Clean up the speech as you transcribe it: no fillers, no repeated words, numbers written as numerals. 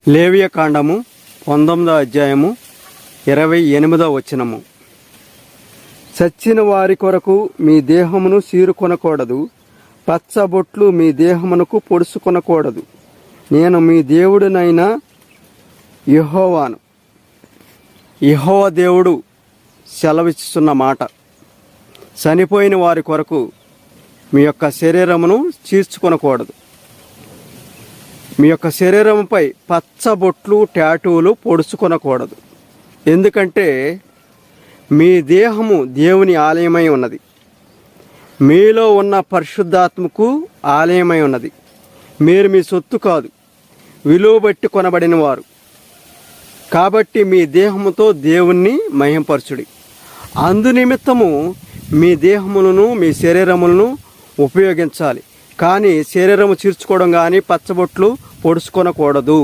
లేవియకాండము 19వ అధ్యాయము 28వ వచనము. చచ్చిన వారి కొరకు మీ దేహమును సీరుకొనకూడదు, పచ్చబొట్లు మీ దేహమునకు పొడుచుకొనకూడదు. నేను మీ దేవుడినైన యెహోవాను. యెహోవా దేవుడు సెలవిస్తున్న మాట, చనిపోయిన వారి కొరకు మీ యొక్క శరీరమును చీల్చుకొనకూడదు. మీ యొక్క శరీరంపై పచ్చబొట్లు టాటూలు పొడుచుకొనకూడదు. ఎందుకంటే మీ దేహము దేవుని ఆలయమై ఉన్నది, మీలో ఉన్న పరిశుద్ధాత్మకు ఆలయమై ఉన్నది. మీరు మీ సొత్తు కాదు, విలువ బట్టి కొనబడిన వారు. కాబట్టి మీ దేహముతో దేవుణ్ణి మహింపరచుడి. అందునిమిత్తము మీ దేహములను మీ శరీరములను ఉపయోగించాలి, కానీ శరీరము చీల్చుకోవడం కానీ పచ్చబొట్లు పొడుచుకొనకూడదు.